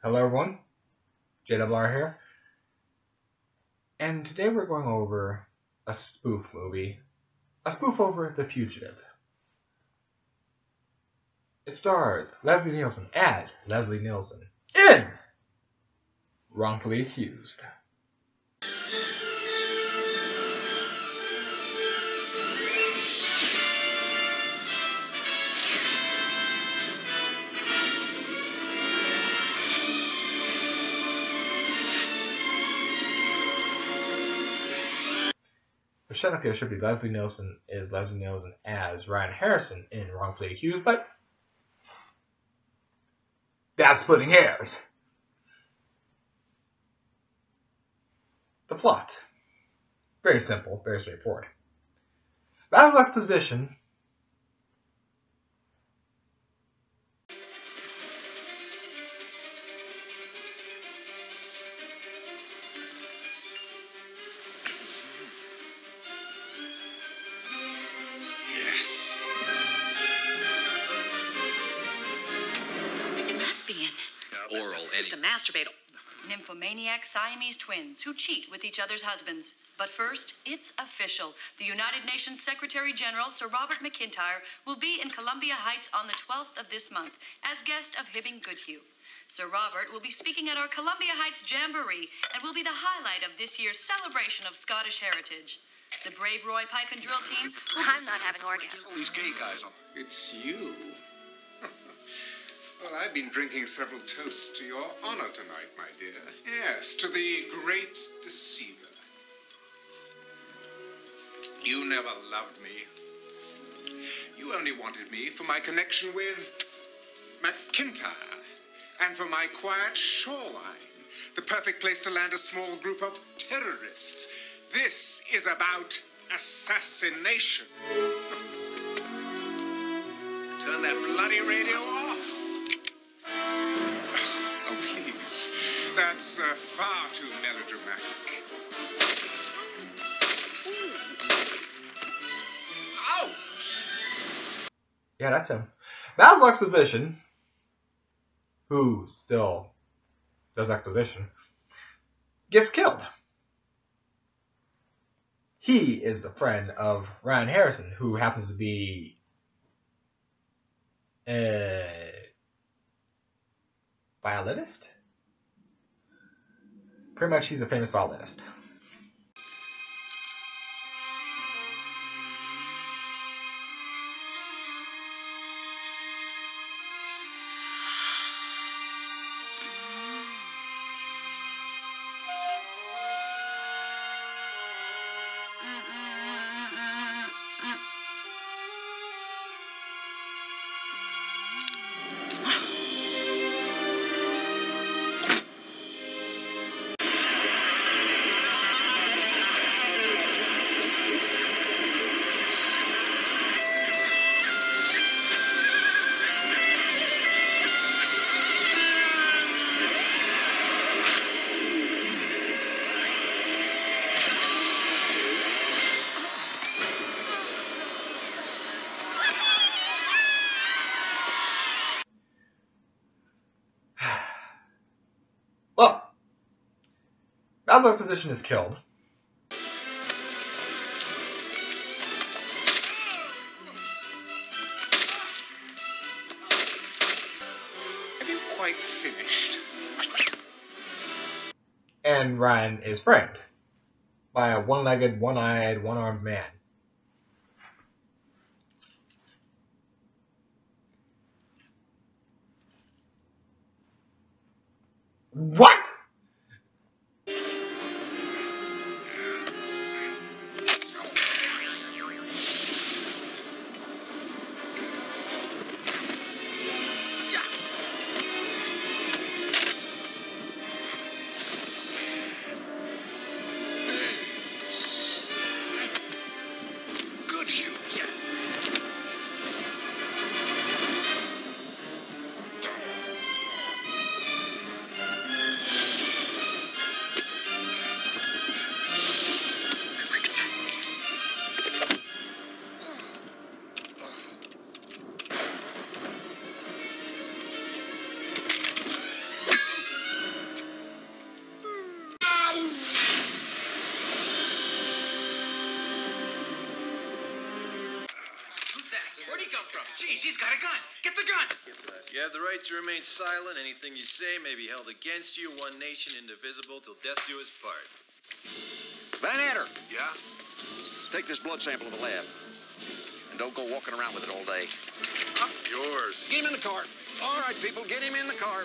Hello everyone, JWR here, and today we're going over a spoof movie, a spoof over The Fugitive. It stars Leslie Neilsen as Leslie Neilsen in Wrongfully Accused. But technically, it should be Leslie Neilsen as Ryan Harrison in Wrongfully Accused, but that's splitting hairs. The plot. Very simple, very straightforward. Battle exposition. Oral, used to masturbate. Nymphomaniac Siamese twins who cheat with each other's husbands. But first, it's official. The United Nations Secretary General, Sir Robert McIntyre, will be in Columbia Heights on the 12th of this month as guest of Hibbing Goodhue. Sir Robert will be speaking at our Columbia Heights Jamboree and will be the highlight of this year's celebration of Scottish heritage. The brave Roy Pipe and Drill Team will... I'm not having orgasms. All these gay guys on. It's you. Well, I've been drinking several toasts to your honor tonight, my dear. Yes, to the great deceiver. You never loved me. You only wanted me for my connection with McIntyre and for my quiet shoreline, the perfect place to land a small group of terrorists. This is about assassination. Turn that bloody radio off. Oh, please. That's far too melodramatic. Ouch! Yeah, that's him. Battle exposition, who still does exposition, gets killed. He is the friend of Ryan Harrison, who happens to be a violinist? Pretty much, he's a famous violinist. Well, battle exposition is killed. Have you quite finished? And Ryan is framed by a one-legged, one-eyed, one-armed man. What? Goodhue. Where'd he come from? Jeez, he's got a gun. Get the gun. You have the right to remain silent. Anything you say may be held against you. One nation, indivisible, till death do us part. Van Adder, Yeah? take this blood sample to the lab. And don't go walking around with it all day. Yours. Get him in the car. All right, people, get him in the car.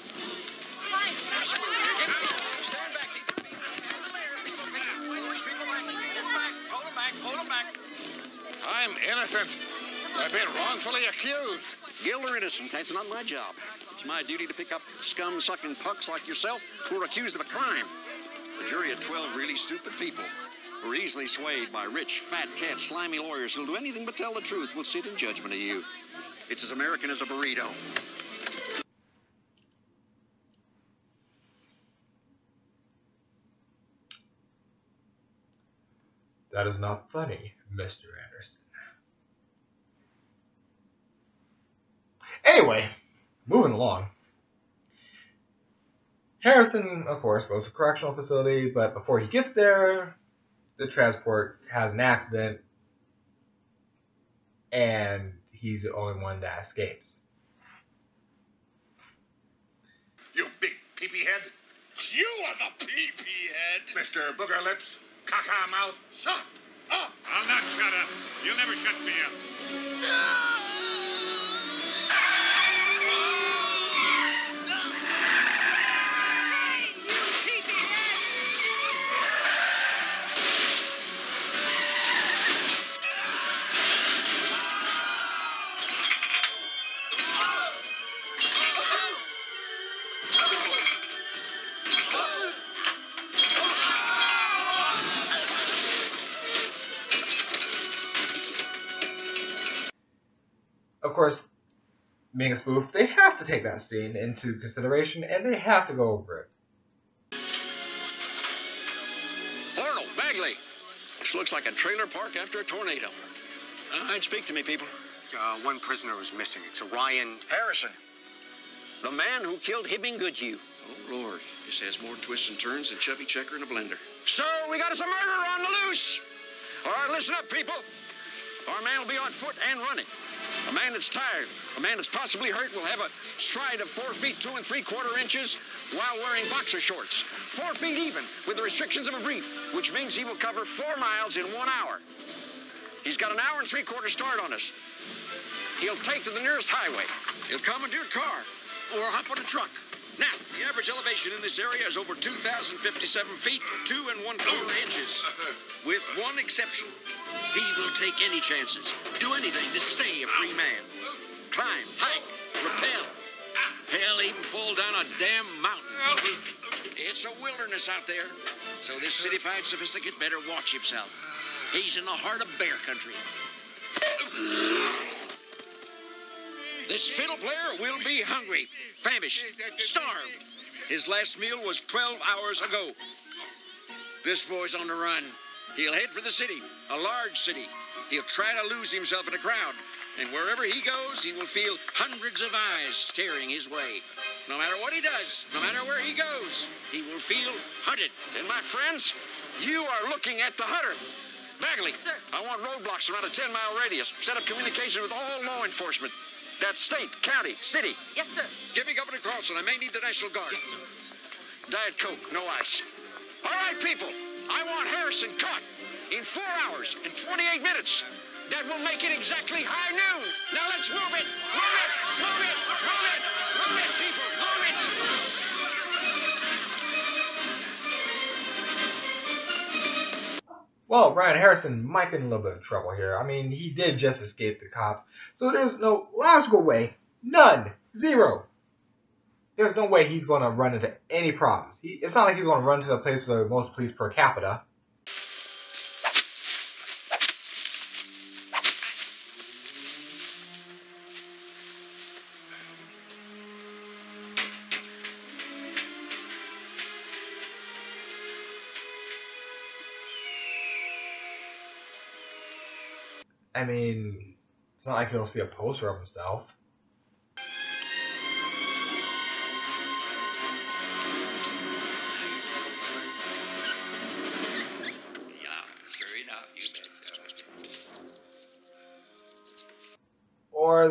Stand back, keep your feet in the air, people. Push people back. Get back. Hold them back. Hold them back. I'm innocent. I've been wrongfully accused. Guilt or innocent, that's not my job. It's my duty to pick up scum-sucking punks like yourself who are accused of a crime. A jury of 12 really stupid people who are easily swayed by rich, fat cat, slimy lawyers who'll do anything but tell the truth will sit in judgment of you. It's as American as a burrito. That is not funny, Mr. Anderson. Anyway, moving along. Harrison, of course, goes to a correctional facility, but before he gets there, the transport has an accident, and he's the only one that escapes. You big peepee head. You are the peepee head. Mr. Booger Lips, caca mouth. Shut up. I'll not shut up. You'll never shut me up. Of course, being a spoof, they have to take that scene into consideration, and they have to go over it. Arnold, Bagley. This looks like a trailer park after a tornado. All right, speak to me, people. One prisoner is missing. It's Orion Harrison. The man who killed Hibbing Goodhue. Oh, Lord. This has more twists and turns than Chubby Checker in a blender. So, we got us a murderer on the loose. All right, listen up, people. Our man will be on foot and running. A man that's tired, a man that's possibly hurt will have a stride of 4 feet 2 3/4 inches while wearing boxer shorts. 4 feet even, with the restrictions of a brief, which means he will cover 4 miles in 1 hour. He's got an hour and 3/4 start on us. He'll take to the nearest highway. He'll commandeer a car or hop on a truck. Now, the average elevation in this area is over 2,057 feet, 2 1/4 inches. With one exception. He will take any chances, do anything to stay a free man. Climb, hike, rappel. Hell, even fall down a damn mountain. It's a wilderness out there, so this city-fied sophisticate better watch himself. He's in the heart of bear country. This fiddle player will be hungry, famished, starved. His last meal was 12 hours ago. This boy's on the run. He'll head for the city, a large city. He'll try to lose himself in a crowd. And wherever he goes, he will feel hundreds of eyes staring his way. No matter what he does, no matter where he goes, he will feel hunted. And my friends, you are looking at the hunter. Bagley, Sir. I want roadblocks around a 10-mile radius. Set up communication with all law enforcement. That's state, county, city. Yes, sir. Give me Governor Carlson. I may need the National Guard. Yes, sir. Diet Coke, no ice. All right, people. I want Harrison caught in 4 hours and 28 minutes. That will make it exactly high noon. Now let's move it. Move it. Move it. Move it. Move it, people. Move it. Well, Ryan Harrison might get in a little bit of trouble here. I mean, he did just escape the cops, so there's no logical way, none, zero. There's no way he's going to run into any problems. It's not like he's going to run to the place with the most police per capita. I mean, it's not like he'll see a poster of himself.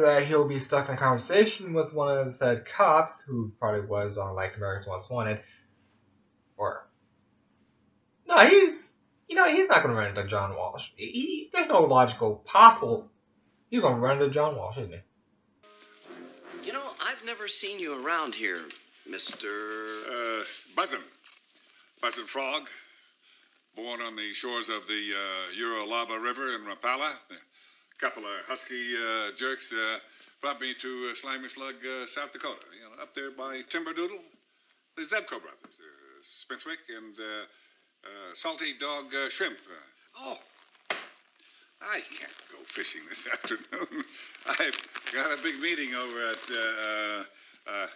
that he'll be stuck in a conversation with one of the said cops, who probably was on like America's Most Wanted, or no, he's not going to run into John Walsh. There's no logical possible. He's going to run into John Walsh, isn't he? You know, I've never seen you around here, Mr. Buzzin' Frog. Born on the shores of the Uralaba River in Rapala. A couple of husky jerks brought me to Slimy Slug, South Dakota. You know, up there by Timberdoodle. The Zebco brothers, Smithwick and Salty Dog Shrimp. I can't go fishing this afternoon. I've got a big meeting over at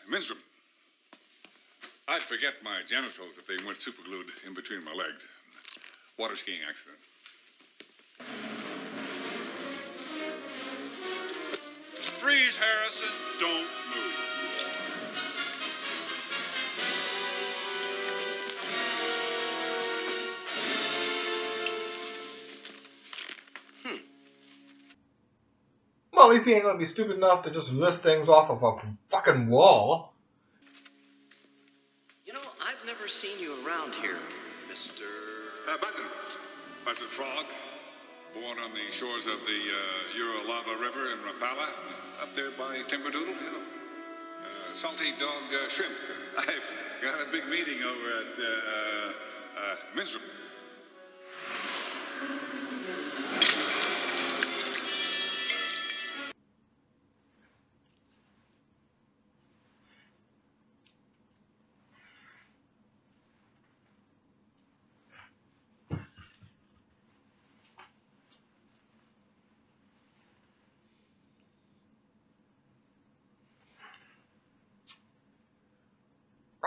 Minstrom. I'd forget my genitals if they weren't superglued in between my legs. Water skiing accident. Freeze, Harrison. Don't move. Well, at least he ain't gonna be stupid enough to just list things off of a fucking wall. You know, I've never seen you around here, Mr. Buzzin' Frog. Born on the shores of the Uralaba River in Rapala. Up there by Timberdoodle, you know. Salty Dog Shrimp. I've got a big meeting over at Minstrom.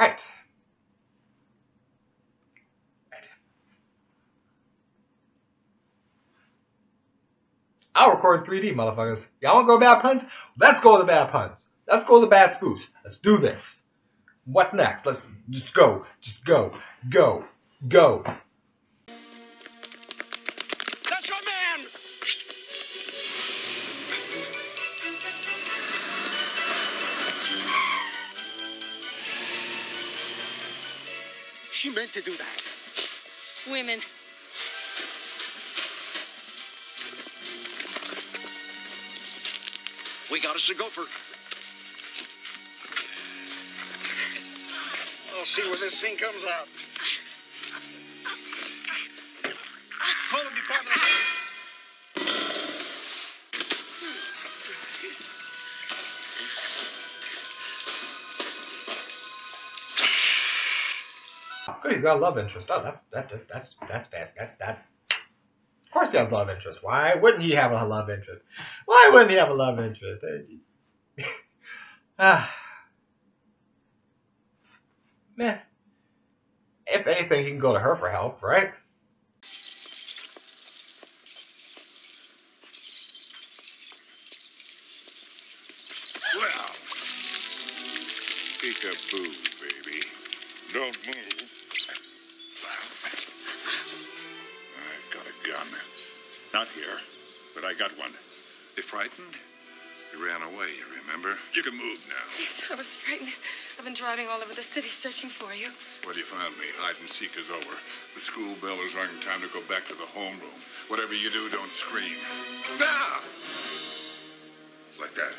Right. I'll record 3D, motherfuckers. Y'all want to go bad puns? Let's go to the bad puns. Let's go to the bad spoofs. Let's do this. What's next? Let's just go. Just go. Go. Go. That's your man! She meant to do that. Women. We got us a gopher. We'll see where this thing comes out. Call the department. Good, he's got a love interest. Oh, that's bad. That. Of course he has love interest. Why wouldn't he have a love interest? Why wouldn't he have a love interest? Man. If anything, he can go to her for help, right? Well, peekaboo, baby. Don't move. I've got a gun. Not here, but I got one. You frightened? You ran away, you remember? You can move now. Yes, I was frightened. I've been driving all over the city searching for you. Well, you found me. Hide and seek is over. The school bell is ringing. Time to go back to the homeroom. Whatever you do, don't scream. Ah! Like that.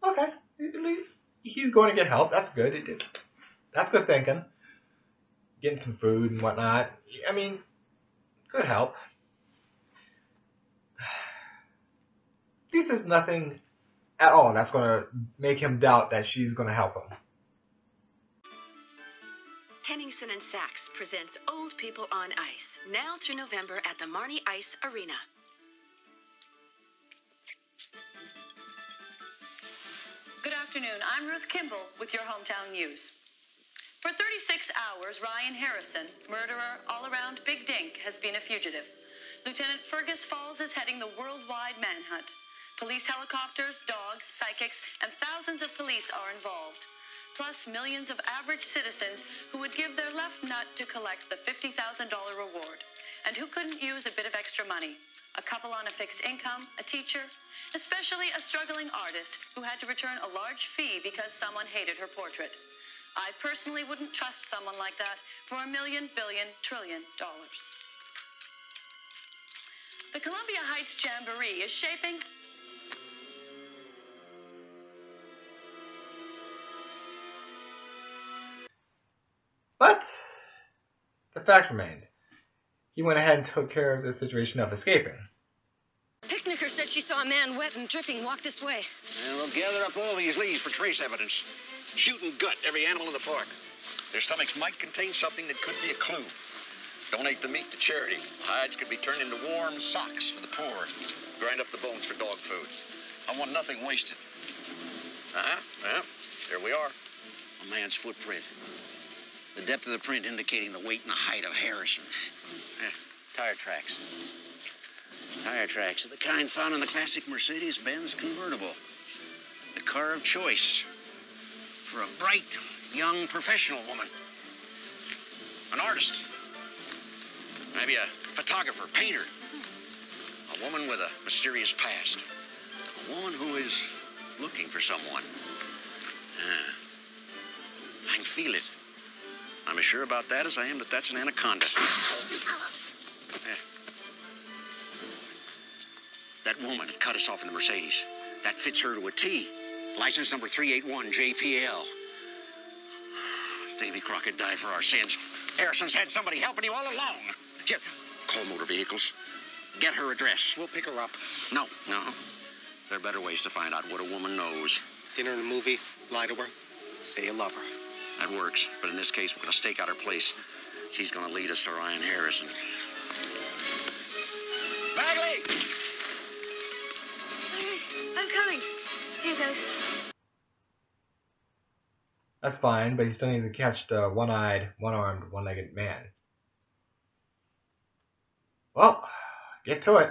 Okay. He's going to get help. That's good. That's good thinking. Getting some food and whatnot. I mean, good help. At least there's nothing at all that's going to make him doubt that she's going to help him. Henningsen and Sachs presents Old People on Ice, now through November at the Marnie Ice Arena. Good afternoon. I'm Ruth Kimball with your hometown news. For 36 hours, Ryan Harrison, murderer, all-around big dink, has been a fugitive. Lieutenant Fergus Falls is heading the worldwide manhunt. Police helicopters, dogs, psychics, and thousands of police are involved. Plus millions of average citizens who would give their left nut to collect the $50,000 reward. And who couldn't use a bit of extra money? a couple on a fixed income, a teacher, especially a struggling artist who had to return a large fee because someone hated her portrait. I personally wouldn't trust someone like that for $1 million, billion, trillion. The Columbia Heights Jamboree is shaping... But the fact remains, he went ahead and took care of the situation of escaping. Picnicker said she saw a man wet and dripping walk this way. And we'll gather up all these leads for trace evidence. Shoot and gut every animal in the park. Their stomachs might contain something that could be a clue. Donate the meat to charity. Hides could be turned into warm socks for the poor. Grind up the bones for dog food. I want nothing wasted. There we are. A man's footprint. The depth of the print indicating the weight and the height of Harrison. Tire tracks. Tire tracks of the kind found in the classic Mercedes-Benz convertible. The car of choice for a bright, young professional woman. An artist. Maybe a photographer, painter. A woman with a mysterious past. A woman who is looking for someone. I can feel it. I'm as sure about that as I am that that's an anaconda. That woman that cut us off in the Mercedes. That fits her to a T. License number 381 JPL. Davy Crockett died for our sins. Harrison's had somebody helping you all along. Call motor vehicles. Get her address. We'll pick her up. No. There are better ways to find out what a woman knows. Dinner and a movie. Lie to her. Say you love her. That works, but in this case, we're going to stake out her place. She's going to lead us to Ryan Harrison. Bagley! I'm coming. Here goes. That's fine, but he still needs to catch the one-eyed, one-armed, one-legged man. Well, get to it.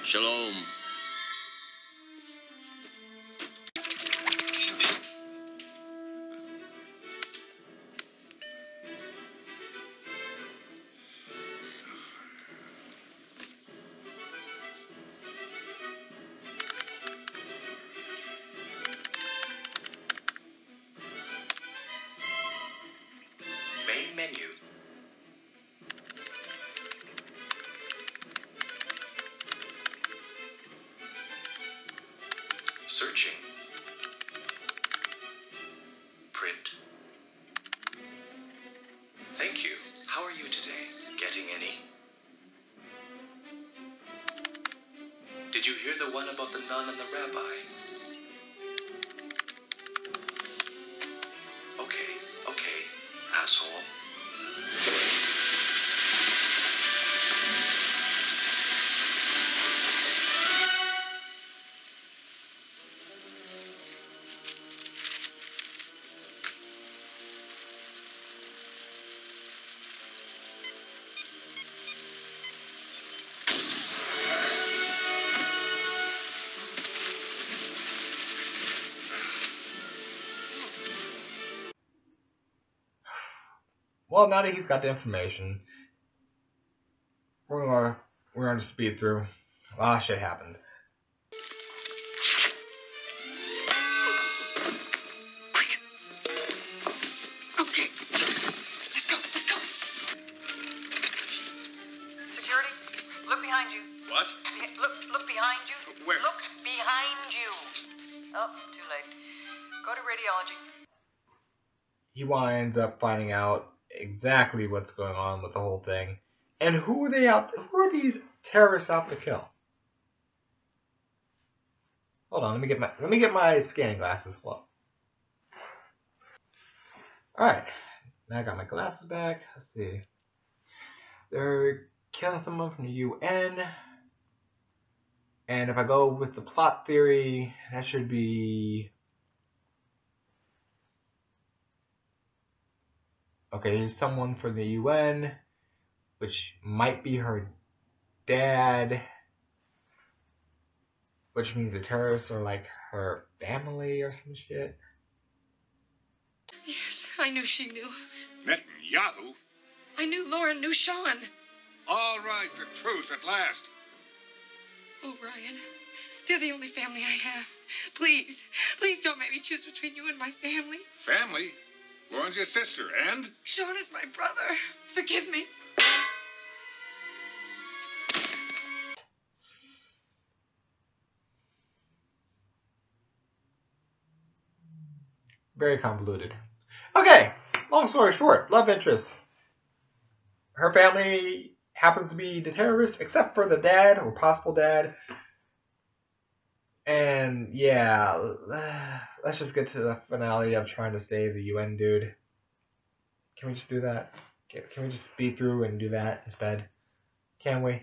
Shalom. Main menu. Searching. Print. Thank you. How are you today? Getting any? Did you hear the one about the nun and the rabbi? Okay, asshole. Well, now that he's got the information, we're gonna speed through. A lot of shit happens. Quick. Okay. Let's go. Security, look behind you. What? Look behind you. Where? Look behind you. Oh, too late. Go to radiology. He winds up finding out exactly what's going on with the whole thing. And who are these terrorists out to kill? Hold on, let me get my scanning glasses. Hold on. Alright. Now I got my glasses back. Let's see. They're killing someone from the UN. And if I go with the plot theory, that should be... Okay, here's someone for the UN, which might be her dad, which means the terrorists are like her family or some shit. Yes, I knew she knew. Netanyahu? I knew Lauren knew Sean. All right, the truth at last. Oh, Ryan, they're the only family I have. Please don't make me choose between you and my family. Family? Lauren's your sister, and? Sean is my brother. Forgive me. Very convoluted. Okay, long story short, love interest. Her family happens to be the terrorists, except for the dad, or possible dad. And yeah, let's just get to the finale of trying to save the UN dude. Can we just do that? Can we just speed through and do that instead? Can we?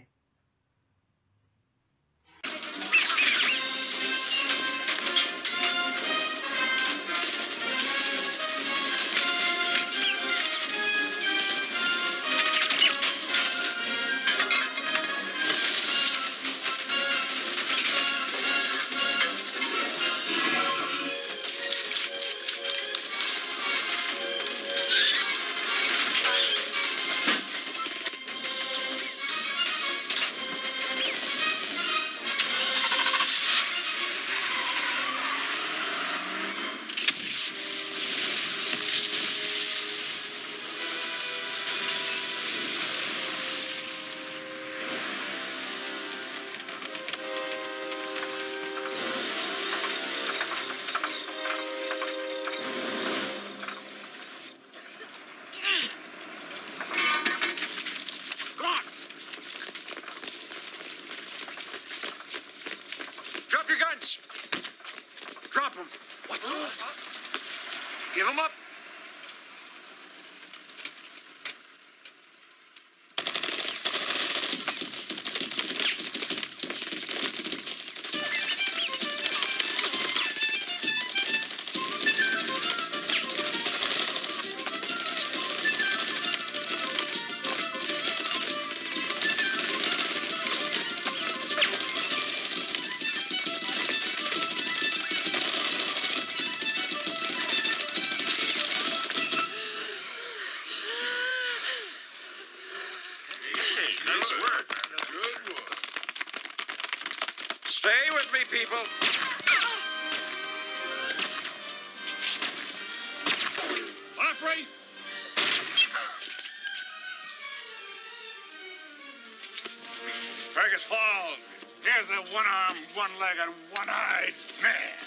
Drop your guns. Drop them. What? Give them up. Stay with me, people. Opry? Fergus Falls. Here's a one-armed, one-legged, one-eyed man.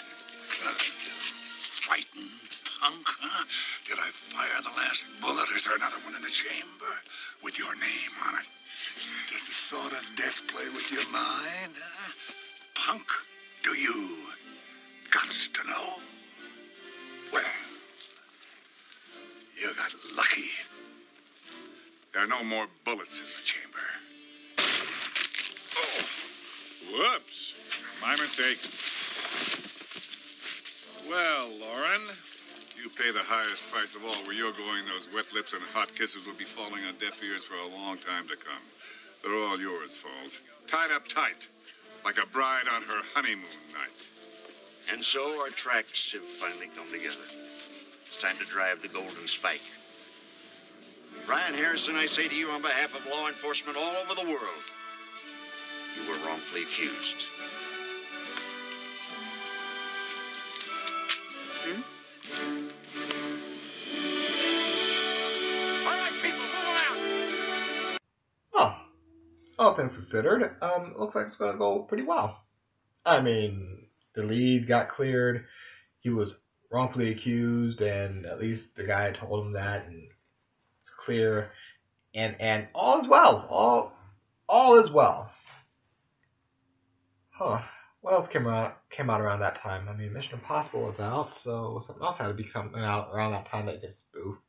Frightened, punk, huh? Did I fire the last bullet? Is there another one in the chamber with your name on it? Does the thought of death play with your mind, huh? Punk, do you guts to know? Well, you got lucky. There are no more bullets in the chamber. Oh, whoops. My mistake. Well, Lauren, you pay the highest price of all. Where you're going, those wet lips and hot kisses will be falling on deaf ears for a long time to come. They're all yours, Falls. Tied up tight, like a bride on her honeymoon night. And so our tracks have finally come together. It's time to drive the golden spike. Brian Harrison, I say to you on behalf of law enforcement all over the world, you were wrongfully accused. All right, people, move around. Oh, all things considered, looks like it's gonna go pretty well. I mean, the lead got cleared. He was wrongfully accused, and at least the guy told him that, and it's clear. And all is well. All is well. Huh. What else came out around that time? I mean, Mission Impossible was out, so something else had to be coming out around that time that gets spoofed.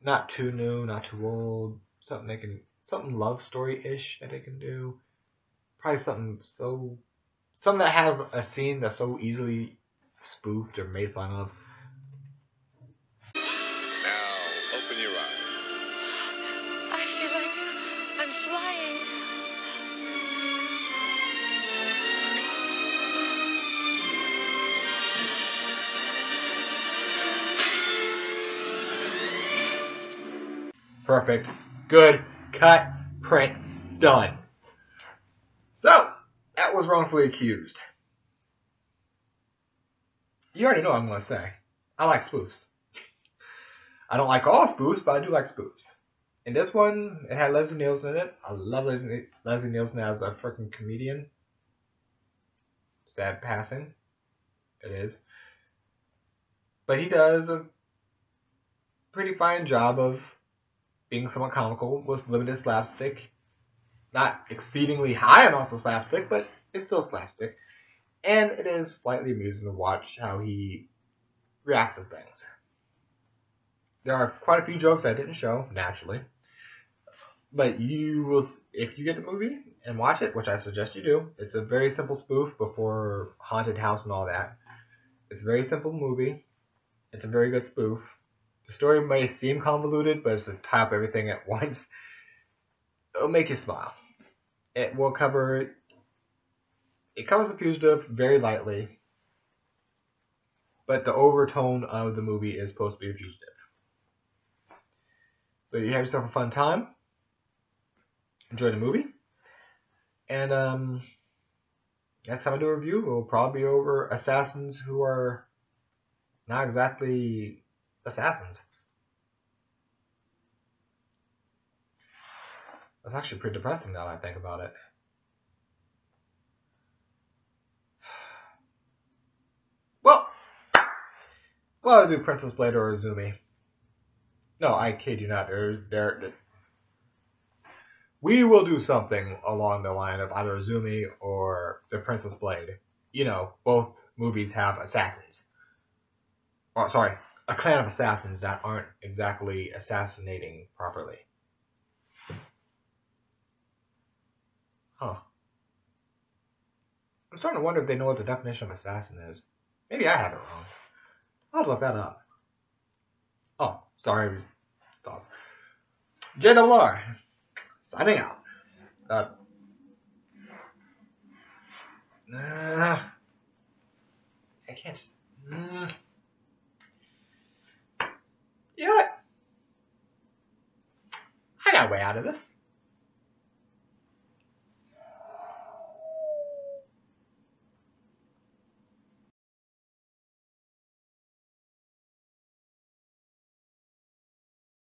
Not too new, not too old. Something love story-ish that they can do. Probably something that has a scene that's so easily spoofed or made fun of. Now, open your eyes. I feel like I'm flying. Perfect. Good. Cut. Print. Done. So, that was Wrongfully Accused. You already know what I'm going to say. I like spoofs. I don't like all spoofs, but I do like spoofs. In this one, it had Leslie Neilsen in it. I love Leslie Neilsen as a freaking comedian. Sad passing. It is. But he does a pretty fine job of being somewhat comical with limited slapstick. Not exceedingly high amounts of slapstick, but it's still slapstick. And it is slightly amusing to watch how he reacts to things. There are quite a few jokes I didn't show, naturally. But you will, if you get the movie and watch it, which I suggest you do, it's a very simple spoof before Haunted House and all that. It's a very simple movie. It's a very good spoof. The story may seem convoluted, but it's to tie up everything at once. It'll make you smile. It will cover... It covers the Fugitive very lightly, but the overtone of the movie is supposed to be a Fugitive. So you have yourself a fun time. Enjoy the movie. And next time I do a review, it will probably be over assassins who are not exactly assassins. That's actually pretty depressing now that I think about it. Well, I'll do Princess Blade or Azumi. No, I kid you not. We will do something along the line of either Azumi or the Princess Blade. You know, both movies have assassins. Oh, sorry, a clan of assassins that aren't exactly assassinating properly. Huh. I'm starting to wonder if they know what the definition of assassin is. Maybe I have it wrong. I'll look that up. Oh, sorry. Thoughts. JRR. Signing out. I can't. You know what? I got a way out of this.